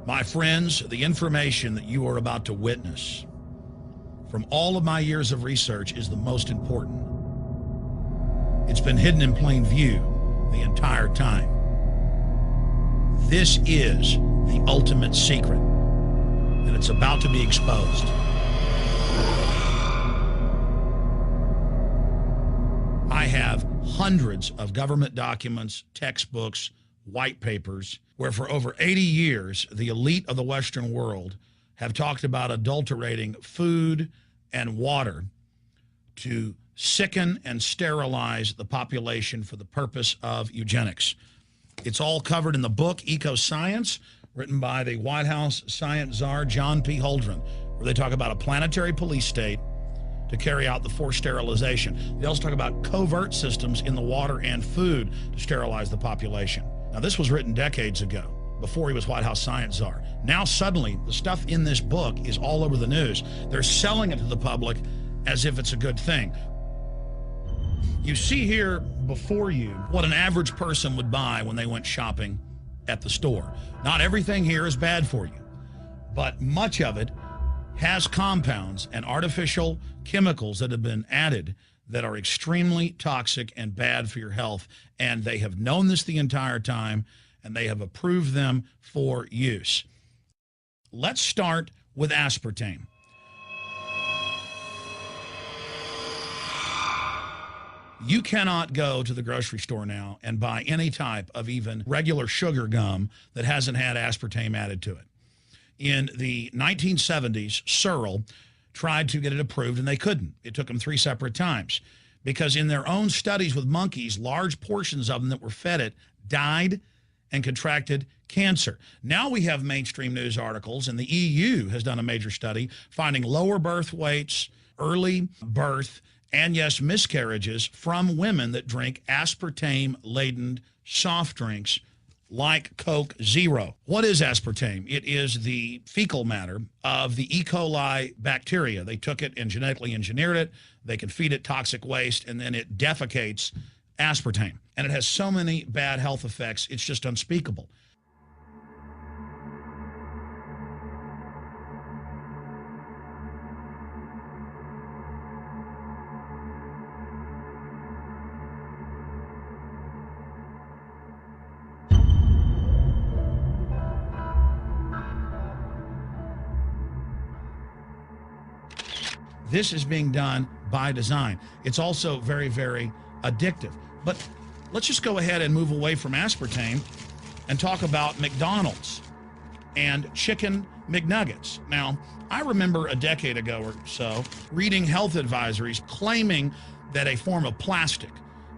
My friends, the information that you are about to witness from all of my years of research is the most important. It's been hidden in plain view the entire time. This is the ultimate secret, and it's about to be exposed. I have hundreds of government documents, textbooks, white papers, where for over 80 years, the elite of the Western world have talked about adulterating food and water to sicken and sterilize the population for the purpose of eugenics. It's all covered in the book Eco Science, written by the White House science czar, John P. Holdren, where they talk about a planetary police state to carry out the forced sterilization. They also talk about covert systems in the water and food to sterilize the population. Now, this was written decades ago, before he was White House science czar. Now, suddenly, the stuff in this book is all over the news. They're selling it to the public as if it's a good thing. You see here before you what an average person would buy when they went shopping at the store. Not everything here is bad for you, but much of it has compounds and artificial chemicals that have been added that are extremely toxic and bad for your health. And they have known this the entire time, and they have approved them for use. Let's start with aspartame. You cannot go to the grocery store now and buy any type of even regular sugar gum that hasn't had aspartame added to it. In the 1970s, Searle tried to get it approved, and they couldn't. It took them 3 separate times because in their own studies with monkeys, large portions of them that were fed it died and contracted cancer. Now we have mainstream news articles, and the EU has done a major study finding lower birth weights, early birth, and yes, miscarriages from women that drink aspartame-laden soft drinks like Coke Zero. What is aspartame? It is the fecal matter of the E. coli bacteria. They took it and genetically engineered it. They can feed it toxic waste, and then it defecates aspartame. And it has so many bad health effects, it's just unspeakable. This is being done by design. It's also very, very addictive. But let's just go ahead and move away from aspartame and talk about McDonald's and chicken McNuggets. Now, I remember a decade ago or so reading health advisories claiming that a form of plastic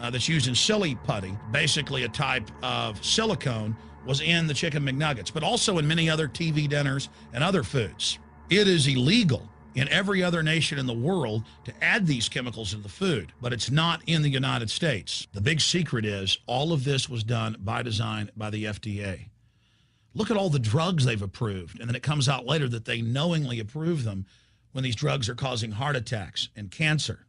that's used in silly putty, basically a type of silicone, was in the chicken McNuggets, but also in many other TV dinners and other foods. It is illegal in every other nation in the world to add these chemicals to the food, but it's not in the United States. The big secret is all of this was done by design by the FDA. Look at all the drugs they've approved, and then it comes out later that they knowingly approve them when these drugs are causing heart attacks and cancer.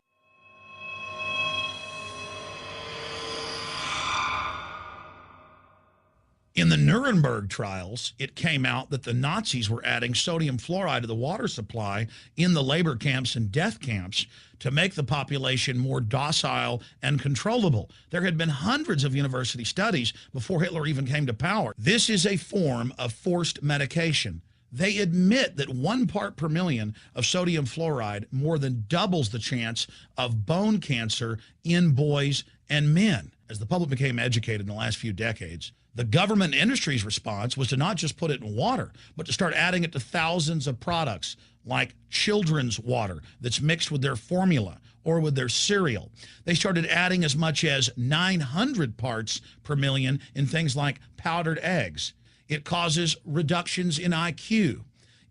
In the Nuremberg trials, it came out that the Nazis were adding sodium fluoride to the water supply in the labor camps and death camps to make the population more docile and controllable. There had been hundreds of university studies before Hitler even came to power. This is a form of forced medication. They admit that 1 part per million of sodium fluoride more than doubles the chance of bone cancer in boys and men. As the public became educated in the last few decades, the government and industry's response was to not just put it in water, but to start adding it to thousands of products like children's water that's mixed with their formula or with their cereal. They started adding as much as 900 parts per million in things like powdered eggs. It causes reductions in IQ.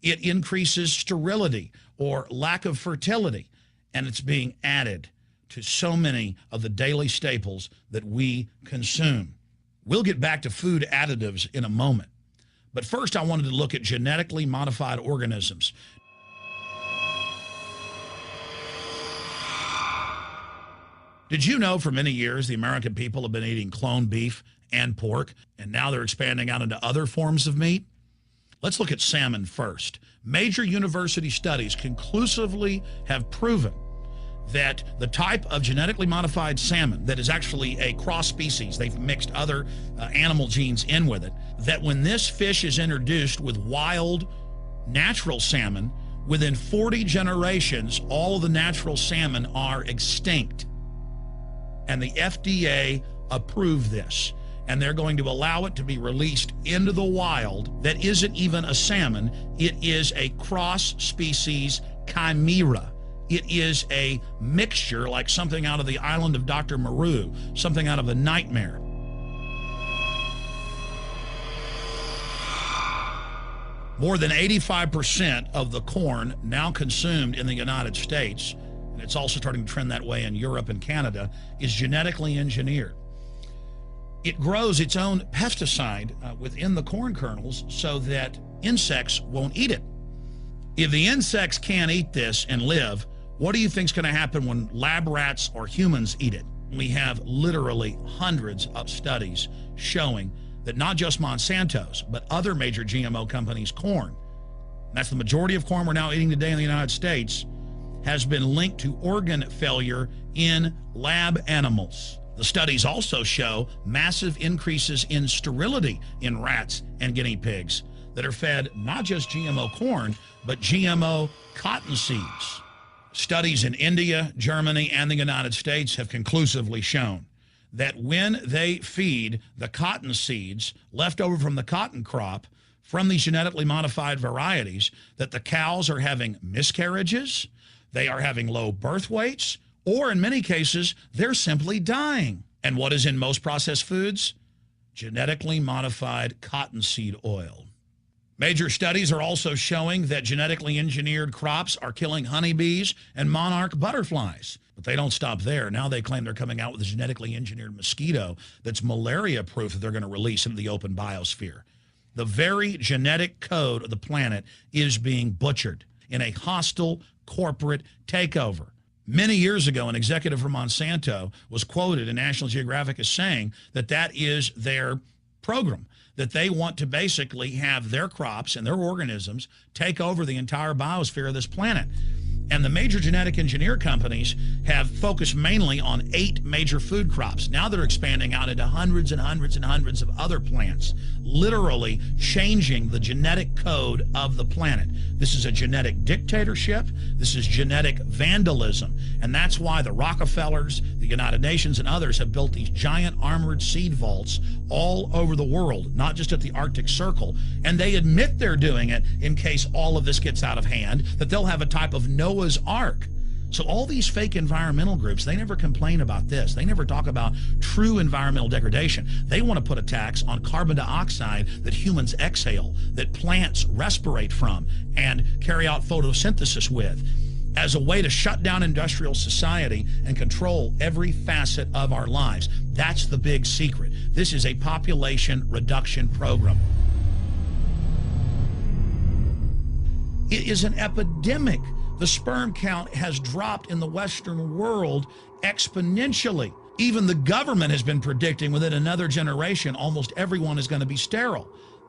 It increases sterility or lack of fertility, and it's being added to so many of the daily staples that we consume. We'll get back to food additives in a moment. But first, I wanted to look at genetically modified organisms. Did you know for many years the American people have been eating cloned beef and pork, and now they're expanding out into other forms of meat? Let's look at salmon first. Major university studies conclusively have proven that the type of genetically modified salmon that is actually a cross species, they've mixed other animal genes in with it, that when this fish is introduced with wild natural salmon, within 40 generations, all of the natural salmon are extinct. And the FDA approved this. And they're going to allow it to be released into the wild that isn't even a salmon. It is a cross-species chimera. It is a mixture like something out of the island of Dr. Moreau, something out of a nightmare. More than 85% of the corn now consumed in the United States, and it's also starting to trend that way in Europe and Canada, is genetically engineered. It grows its own pesticide within the corn kernels so that insects won't eat it. If the insects can't eat this and live, what do you think is going to happen when lab rats or humans eat it? We have literally hundreds of studies showing that not just Monsanto's, but other major GMO companies' corn, that's the majority of corn we're now eating today in the United States, has been linked to organ failure in lab animals. The studies also show massive increases in sterility in rats and guinea pigs that are fed not just GMO corn, but GMO cotton seeds. Studies in India, Germany, and the United States have conclusively shown that when they feed the cotton seeds left over from the cotton crop from these genetically modified varieties, that the cows are having miscarriages, they are having low birth weights, or in many cases, they're simply dying. And what is in most processed foods? Genetically modified cottonseed oil. Major studies are also showing that genetically engineered crops are killing honeybees and monarch butterflies. But they don't stop there. Now they claim they're coming out with a genetically engineered mosquito that's malaria-proof that they're going to release into the open biosphere. The very genetic code of the planet is being butchered in a hostile corporate takeover. Many years ago, an executive from Monsanto was quoted in National Geographic as saying that that is their program, that they want to basically have their crops and their organisms take over the entire biosphere of this planet. And the major genetic engineer companies have focused mainly on 8 major food crops. Now they're expanding out into hundreds and hundreds and hundreds of other plants, literally changing the genetic code of the planet. This is a genetic dictatorship. This is genetic vandalism. And that's why the Rockefellers, the United Nations, and others have built these giant armored seed vaults all over the world, not just at the Arctic Circle. And they admit they're doing it in case all of this gets out of hand, that they'll have a type of Noah's Ark. So all these fake environmental groups, they never complain about this. They never talk about true environmental degradation. They want to put a tax on carbon dioxide that humans exhale, that plants respirate from and carry out photosynthesis with, as a way to shut down industrial society and control every facet of our lives. That's the big secret. This is a population reduction program. It is an epidemic. The sperm count has dropped in the Western world exponentially. Even the government has been predicting within another generation, almost everyone is going to be sterile.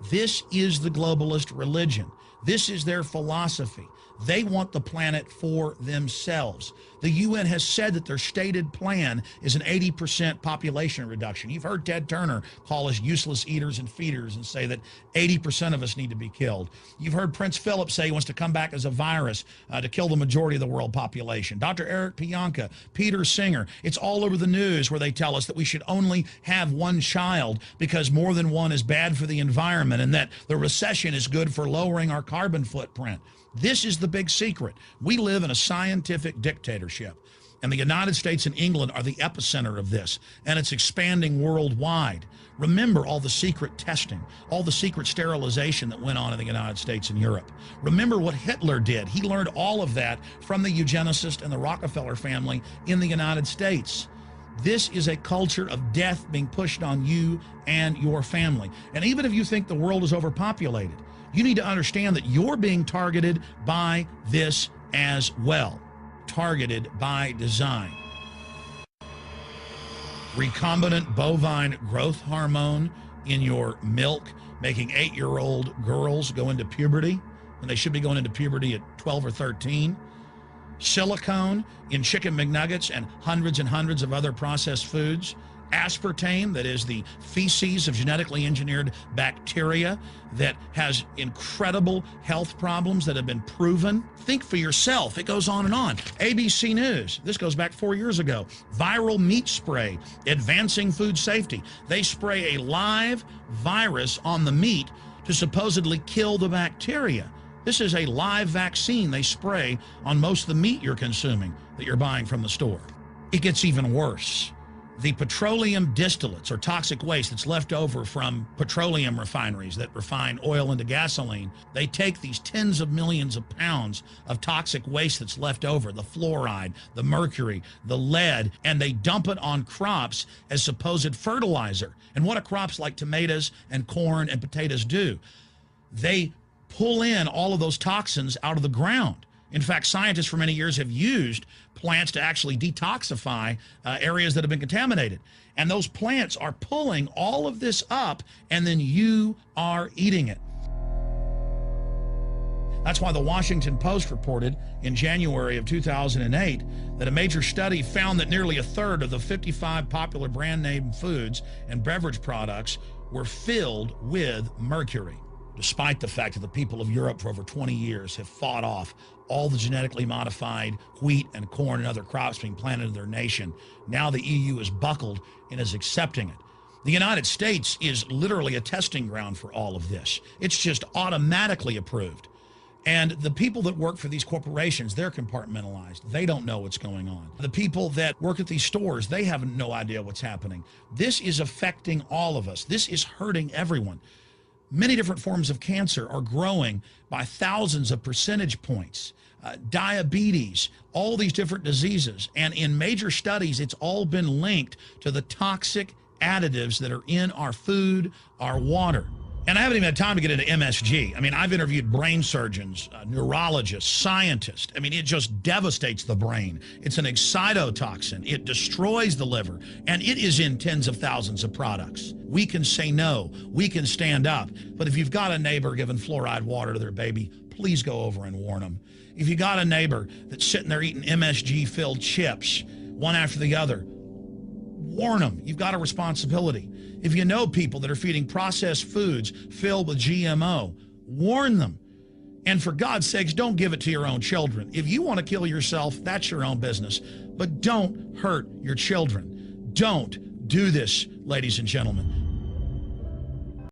This is the globalist religion. This is their philosophy. They want the planet for themselves. The UN has said that their stated plan is an 80% population reduction. You've heard Ted Turner call us useless eaters and feeders and say that 80% of us need to be killed. You've heard Prince Philip say he wants to come back as a virus to kill the majority of the world population. Dr. Eric Pianka, Peter Singer, it's all over the news where they tell us that we should only have one child because more than one is bad for the environment and that the recession is good for lowering our carbon footprint. This is the big secret. We live in a scientific dictatorship, and the United States and England are the epicenter of this, and it's expanding worldwide. Remember all the secret testing, all the secret sterilization that went on in the United States and Europe. Remember what Hitler did. He learned all of that from the eugenicist and the Rockefeller family in the United States. This is a culture of death being pushed on you and your family. And even if you think the world is overpopulated, you need to understand that you're being targeted by this as well. Targeted by design. Recombinant bovine growth hormone in your milk making 8-year-old girls go into puberty when they should be going into puberty at 12 or 13. Silicone in chicken McNuggets and hundreds of other processed foods. Aspartame, that is the feces of genetically engineered bacteria that has incredible health problems that have been proven. Think for yourself. It goes on and on. ABC News, this goes back 4 years ago. Viral meat spray, advancing food safety. They spray a live virus on the meat to supposedly kill the bacteria. This is a live vaccine they spray on most of the meat you're consuming that you're buying from the store. It gets even worse. The petroleum distillates, or toxic waste that's left over from petroleum refineries that refine oil into gasoline, they take these tens of millions of pounds of toxic waste that's left over, the fluoride, the mercury, the lead, and they dump it on crops as supposed fertilizer. And what do crops like tomatoes and corn and potatoes do? They pull in all of those toxins out of the ground. In fact, scientists for many years have used plants to actually detoxify areas that have been contaminated. And those plants are pulling all of this up, and then you are eating it. That's why the Washington Post reported in January of 2008 that a major study found that nearly a third of the 55 popular brand name foods and beverage products were filled with mercury. Despite the fact that the people of Europe for over 20 years have fought off all the genetically modified wheat and corn and other crops being planted in their nation, now the EU is buckled and is accepting it. The United States is literally a testing ground for all of this. It's just automatically approved. And the people that work for these corporations, they're compartmentalized. They don't know what's going on. The people that work at these stores, they have no idea what's happening. This is affecting all of us. This is hurting everyone. Many different forms of cancer are growing by thousands of percentage points. Diabetes, all these different diseases. And in major studies, it's all been linked to the toxic additives that are in our food, our water. And I haven't even had time to get into MSG. I mean, I've interviewed brain surgeons, neurologists, scientists. I mean, it just devastates the brain. It's an excitotoxin. It destroys the liver, and it is in tens of thousands of products. We can say no. We can stand up. But if you've got a neighbor giving fluoride water to their baby, please go over and warn them. If you got a neighbor that's sitting there eating MSG-filled chips, one after the other, warn them. You've got a responsibility. If you know people that are feeding processed foods filled with GMO, warn them. And for God's sakes, don't give it to your own children. If you want to kill yourself, that's your own business. But don't hurt your children. Don't do this, ladies and gentlemen.